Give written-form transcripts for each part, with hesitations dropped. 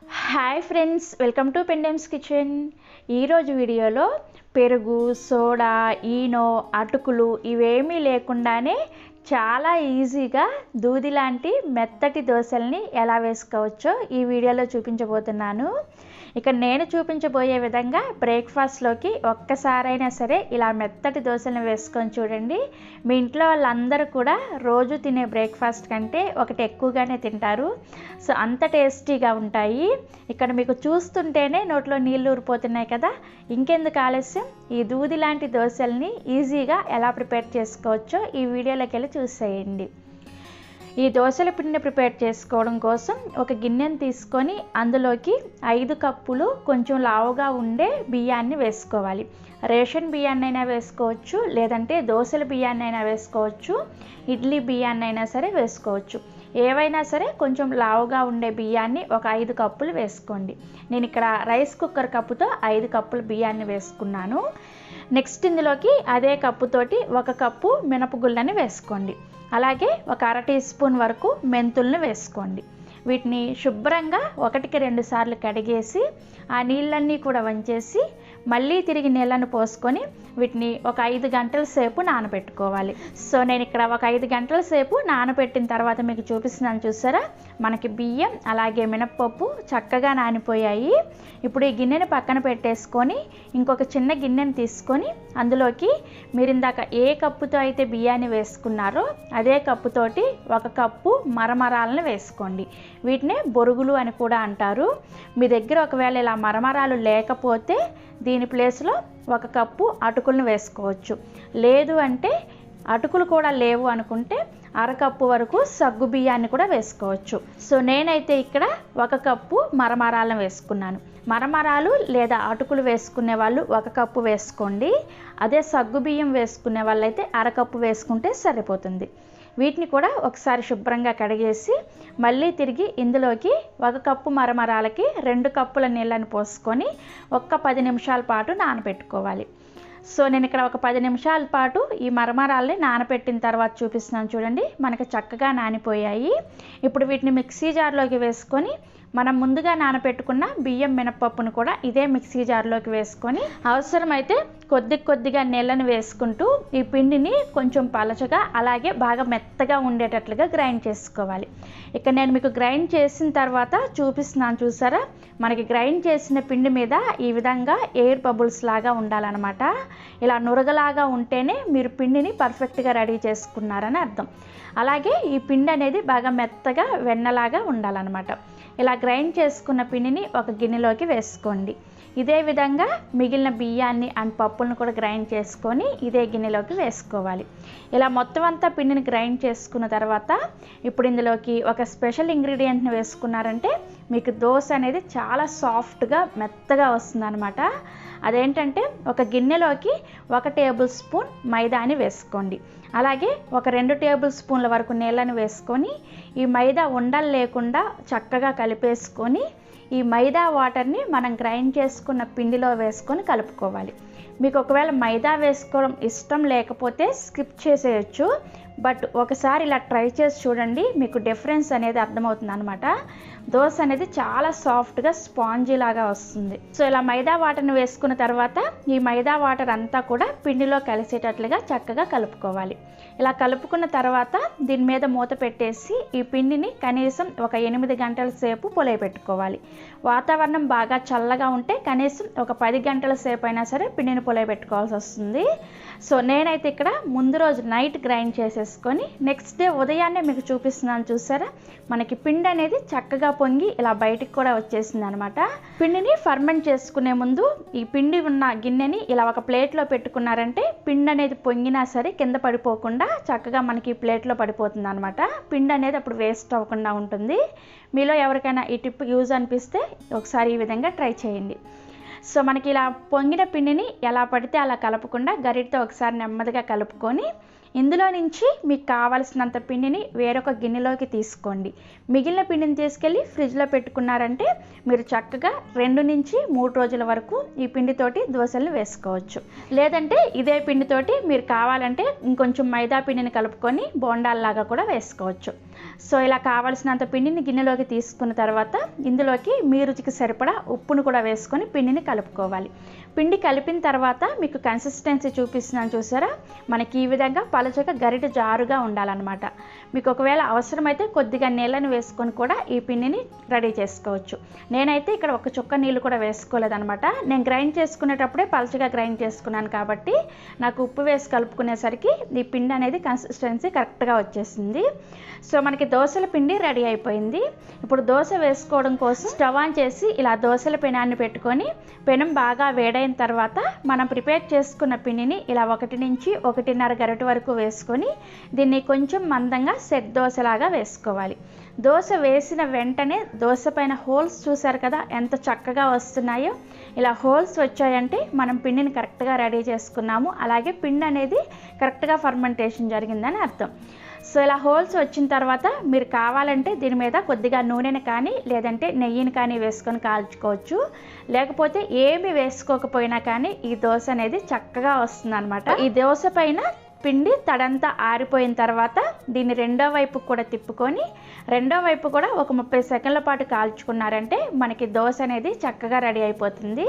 Hi friends, welcome to Pendems kitchen. ఈరోజు వీడియోలో పెరుగు, సోడా, ఈనో, అటుకులు ఇవేమీ లేకుండానే చాలా ఈజీగా దూది లాంటి మెత్తటి దోశల్ని ఎలా వేసుకోవచ్చో ఈ వీడియోలో చూపించబోతున్నాను. ఇక నేను చూపించబోయే విధంగా బ్రేక్ఫాస్ట్లోకి ఒక్కసారైనా సరే ఇలా మెత్తటి దోశలను వేసుకొని చూడండి. మీ ఇంట్లో వాళ్ళందరూ కూడా రోజు తినే బ్రేక్ఫాస్ట్ కంటే ఒకటి ఎక్కువగానే తింటారు. సో అంత టేస్టీగా ఉంటాయి. ఇక్కడ మీకు చూస్తుంటేనే నోట్లో నీళ్ళు ఊరిపోతున్నాయి కదా. ఇంకెందుకు ఆలస్యం, ఈ దూది లాంటి దోశల్ని ఈజీగా ఎలా ప్రిపేర్ చేసుకోవచ్చో ఈ వీడియోలోకి వెళ్ళి చూసేయండి. ఈ దోశల పిండిని ప్రిపేర్ చేసుకోవడం కోసం ఒక గిన్నెను తీసుకొని అందులోకి 5 కప్పులు కొంచెం లావుగా ఉండే బియ్యాన్ని వేసుకోవాలి. రేషన్ బియ్యాన్ని అయినా వేసుకోవచ్చు, లేదంటే దోశల బియ్యాన్ని అయినా వేసుకోవచ్చు, ఇడ్లీ బియ్యాన్ని అయినా సరే వేసుకోవచ్చు. ఏవైనా సరే కొంచెం లావుగా ఉండే బియ్యాన్ని ఒక 5 కప్పులు వేసుకోండి. నేను ఇక్కడ రైస్ కుక్కర్ కప్పుతో 5 కప్పులు బియ్యాన్ని వేసుకున్నాను. నెక్స్ట్ ఇందులోకి అదే కప్పుతోటి 1 కప్పు మినపగుళ్ళని వేసుకోండి. అలాగే ఒక 1/2 టీ స్పూన్ వరకు మెంతులను వేసుకోండి. వీటిని శుభ్రంగా 1కి 2 సార్లు కడిగేసి ఆ నీళ్ళన్నీ కూడా వంచేసి మళ్ళీ తిరిగి నీళ్ళను పోసుకొని వీటిని ఒక 5 గంటల సేపు నానబెట్టుకోవాలి. సో నేను ఇక్కడ ఒక 5 గంటల సేపు నానబెట్టిన తర్వాత మీకు చూపిస్తున్నాను, చూసారా? మనకి బియ్యం అలాగే మినప్పప్పు చక్కగా నానిపోయాయి. ఇప్పుడు ఈ గిన్నెని పక్కన పెట్టేసుకొని ఇంకొక చిన్న గిన్నెని తీసుకొని అందులోకి మీరు ఇందాక ఏ కప్పుతో అయితే బియ్యాన్ని వేసుకున్నారో అదే కప్పుతోటి 1 కప్పు మరమరాలను వేసుకోండి. వీటినే బొరుగులు అని కూడా అంటారు. మీ దగ్గర ఒకవేళ ఇలా మరమరాలు లేకపోతే దీని ప్లేస్లో 1 కప్పు అటుకులను వేసుకోవచ్చు. లేదు అంటే అటుకులు కూడా లేవు అనుకుంటే 1/2 కప్పు వరకు సగ్గు బియ్యాన్ని కూడా వేసుకోవచ్చు. సో నేనైతే ఇక్కడ 1 కప్పు మరమరాలను వేసుకున్నాను. మరమరాలు లేదా అటుకులు వేసుకునే వాళ్ళు 1 కప్పు వేసుకోండి. అదే సగ్గు బియ్యం వేసుకునే వాళ్ళైతే 1/2 కప్పు వేసుకుంటే సరిపోతుంది. వీటిని కూడా ఒకసారి శుభ్రంగా కడిగేసి మళ్ళీ తిరిగి ఇందులోకి 1 కప్పు మరమరాలకి 2 కప్పుల నీళ్ళని పోసుకొని ఒక్క 10 నిమిషాల పాటు నానబెట్టుకోవాలి. సో నేను ఇక్కడ ఒక 10 నిమిషాల పాటు ఈ మరమరాల్ని నానబెట్టిన తర్వాత చూపిస్తున్నాను, చూడండి. మనకి చక్కగా నానిపోయాయి. ఇప్పుడు వీటిని మిక్సీ జార్లోకి వేసుకొని మనం ముందుగా నానబెట్టుకున్న బియ్యం మినపప్పును కూడా ఇదే మిక్సీ జార్లోకి వేసుకొని అవసరమైతే కొద్దిగా నీళ్ళని వేసుకుంటూ ఈ పిండిని కొంచెం పలచగా అలాగే బాగా మెత్తగా ఉండేటట్లుగా గ్రైండ్ చేసుకోవాలి. ఇక్కడ నేను మీకు గ్రైండ్ చేసిన తర్వాత చూపిస్తున్నాను, చూసారా? మనకి గ్రైండ్ చేసిన పిండి మీద ఈ విధంగా ఎయిర్ బబుల్స్ లాగా ఉండాలన్నమాట. ఇలా నురగలాగా ఉంటేనే మీరు పిండిని పర్ఫెక్ట్గా రెడీ చేసుకున్నారని అర్థం. అలాగే ఈ పిండి అనేది బాగా మెత్తగా వెన్నలాగా ఉండాలన్నమాట. ఇలా గ్రైండ్ చేసుకున్న పిండిని ఒక గిన్నెలోకి వేసుకోండి. ఇదే విధంగా మిగిలిన బియ్యాన్ని అండ్ పప్పులను కూడా గ్రైండ్ చేసుకొని ఇదే గిన్నెలోకి వేసుకోవాలి. ఇలా మొత్తం అంతా పిండిని గ్రైండ్ చేసుకున్న తర్వాత ఇప్పుడు ఇందులోకి ఒక స్పెషల్ ఇంగ్రీడియంట్ని వేసుకున్నారంటే మీకు దోశ అనేది చాలా సాఫ్ట్గా మెత్తగా వస్తుందన్నమాట. అదేంటంటే ఒక గిన్నెలోకి 1 టేబుల్ స్పూన్ మైదాని వేసుకోండి. అలాగే ఒక 2 టేబుల్ స్పూన్ల వరకు నీళ్ళని వేసుకొని ఈ మైదా ఉండలు లేకుండా చక్కగా కలిపేసుకొని ఈ మైదా వాటర్ని మనం గ్రైండ్ చేసుకున్న పిండిలో వేసుకొని కలుపుకోవాలి. మీకు ఒకవేళ మైదా వేసుకోవడం ఇష్టం లేకపోతే స్కిప్ చేసేయచ్చు. బట్ ఒకసారి ఇలా ట్రై చేసి చూడండి, మీకు డిఫరెన్స్ అనేది అర్థమవుతుంది అనమాట. దోశ అనేది చాలా సాఫ్ట్గా స్పాంజీ లాగా వస్తుంది. సో ఇలా మైదా వాటర్ని వేసుకున్న తర్వాత ఈ మైదా వాటర్ అంతా కూడా పిండిలో కలిసేటట్లుగా చక్కగా కలుపుకోవాలి. ఇలా కలుపుకున్న తర్వాత దీని మీద మూత పెట్టేసి ఈ పిండిని కనీసం ఒక 8 గంటల సేపు పులియబెట్టుకోవాలి. వాతావరణం బాగా చల్లగా ఉంటే కనీసం ఒక 10 గంటల సేపు అయినా సరే పిండిని పులియబెట్టుకోవాల్సి వస్తుంది. సో నేనైతే ఇక్కడ ముందు రోజు నైట్ గ్రైండ్ చేసేసుకొని నెక్స్ట్ డే ఉదయాన్నే మీకు చూపిస్తున్నాను, చూసారా? మనకి పిండి అనేది చక్కగా పొంగి ఇలా బయటికి కూడా వచ్చేసింది అనమాట. పిండిని ఫర్మెంట్ చేసుకునే ముందు ఈ పిండి ఉన్న గిన్నెని ఇలా ఒక ప్లేట్లో పెట్టుకున్నారంటే పిండి అనేది పొంగినా సరే కింద పడిపోకుండా చక్కగా మనకి ప్లేట్లో పడిపోతుంది అనమాట. పిండి అనేది అప్పుడు వేస్ట్ అవ్వకుండా ఉంటుంది. మీలో ఎవరికైనా ఈ టిప్ యూజ్ అనిపిస్తే ఒకసారి ఈ విధంగా ట్రై చేయండి. సో మనకి ఇలా పొంగిన పిండిని ఎలా పడితే అలా కలపకుండా గరిటతో ఒకసారి నెమ్మదిగా కలుపుకొని ఇందులో నుంచి మీకు కావాల్సినంత పిండిని వేరొక గిన్నెలోకి తీసుకోండి. మిగిలిన పిండిని తీసుకెళ్ళి ఫ్రిడ్జ్లో పెట్టుకున్నారంటే మీరు చక్కగా 2 నుంచి 3 రోజుల వరకు ఈ పిండితోటి దోశలు వేసుకోవచ్చు. లేదంటే ఇదే పిండితోటి మీరు కావాలంటే ఇంకొంచెం మైదా పిండిని కలుపుకొని బోండాల్లాగా కూడా వేసుకోవచ్చు. సో ఇలా కావాల్సినంత పిండిని గిన్నెలోకి తీసుకున్న తర్వాత ఇందులోకి మీ రుచికి సరిపడా ఉప్పును కూడా వేసుకొని పిండిని కలుపుకోవాలి. పిండి కలిపిన తర్వాత మీకు కన్సిస్టెన్సీ చూపిస్తున్నాను చూసారా, మనకి ఈ విధంగా పలుచగా గరిటె జారుగా ఉండాలన్నమాట. మీకు ఒకవేళ అవసరమైతే కొద్దిగా నీళ్ళని వేసుకొని కూడా ఈ పిండిని రెడీ చేసుకోవచ్చు. నేనైతే ఇక్కడ ఒక చుక్క నీళ్ళు కూడా వేసుకోలేదన్నమాట. నేను గ్రైండ్ చేసుకునేటప్పుడే పలుచగా గ్రైండ్ చేసుకున్నాను కాబట్టి నాకు ఉప్పు వేసి కలుపుకునేసరికి ఈ పిండి అనేది కన్సిస్టెన్సీ కరెక్ట్గా వచ్చేసింది. సో మనకి దోశల పిండి రెడీ అయిపోయింది. ఇప్పుడు దోశ వేసుకోవడం కోసం స్టవ్ ఆన్ చేసి ఇలా దోశల పెనాన్ని పెట్టుకొని పెనం బాగా వేడైన తర్వాత మనం ప్రిపేర్ చేసుకున్న పిండిని ఇలా 1 నుంచి 1.5 గరిటె వరకు వేసుకొని దీన్ని కొంచెం మందంగా సెట్ దోశలాగా వేసుకోవాలి. దోశ వేసిన వెంటనే దోశ పైన హోల్స్ చూసారు కదా ఎంత చక్కగా వస్తున్నాయో. ఇలా హోల్స్ వచ్చాయంటే మనం పిండిని కరెక్ట్గా రెడీ చేసుకున్నాము, అలాగే పిండి అనేది కరెక్ట్గా ఫర్మెంటేషన్ జరిగిందని అర్థం. సో ఇలా హోల్స్ వచ్చిన తర్వాత మీరు కావాలంటే దీని మీద కొద్దిగా నూనెని కానీ లేదంటే నెయ్యిని కానీ వేసుకొని కాల్చుకోవచ్చు. లేకపోతే ఏమి వేసుకోకపోయినా కానీ ఈ దోశ అనేది చక్కగా వస్తుంది అనమాట. ఈ దోశ పైన పిండి తడంతా ఆరిపోయిన తర్వాత దీన్ని రెండో వైపు కూడా తిప్పుకొని రెండో వైపు కూడా ఒక 30 సెకండ్ల పాటు కాల్చుకున్నారంటే మనకి దోశ అనేది చక్కగా రెడీ అయిపోతుంది.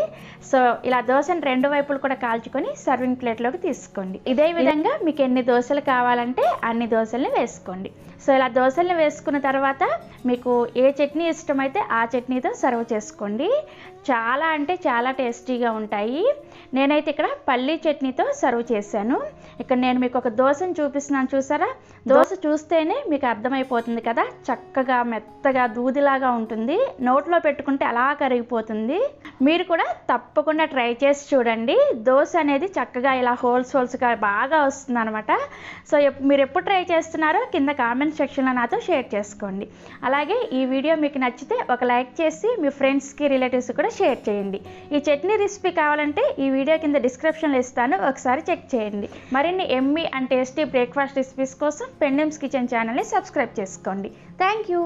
సో ఇలా దోశని 2 వైపులు కూడా కాల్చుకొని సర్వింగ్ ప్లేట్లోకి తీసుకోండి. ఇదే విధంగా మీకు ఎన్ని దోశలు కావాలంటే అన్ని దోశల్ని వేసుకోండి. సో ఇలా దోశల్ని వేసుకున్న తర్వాత మీకు ఏ చట్నీ ఇష్టమైతే ఆ చట్నీతో సర్వ్ చేసుకోండి. చాలా అంటే చాలా టేస్టీగా ఉంటాయి. నేనైతే ఇక్కడ పల్లీ చట్నీతో సర్వ్ చేశాను. ఇక్కడ నేను మీకు ఒక దోశను చూపిస్తున్నాను చూసారా. దోశ చూస్తేనే మీకు అర్థమైపోతుంది కదా, చక్కగా మెత్తగా దూదిలాగా ఉంటుంది. నోట్లో పెట్టుకుంటే అలా కరిగిపోతుంది. మీరు కూడా తప్పకుండా ట్రై చేసి చూడండి. దోశ అనేది చక్కగా ఇలా హోల్స్గా బాగా వస్తుంది అనమాట. సో మీరు ఎప్పుడు ట్రై చేస్తున్నారో కింద కామెంట్ సెక్షన్లో నాతో షేర్ చేసుకోండి. అలాగే ఈ వీడియో మీకు నచ్చితే ఒక లైక్ చేసి మీ ఫ్రెండ్స్కి రిలేటివ్స్ కూడా షేర్ చేయండి. ఈ చట్నీ రెసిపీ కావాలంటే ఈ వీడియో కింద డిస్క్రిప్షన్లో ఇస్తాను, ఒకసారి చెక్ చేయండి. మరిన్ని Emmy and tasty breakfast recipes కోసం పెండెమ్స్ కిచెన్ ఛానల్ని సబ్స్క్రైబ్ చేసుకోండి. Thank you.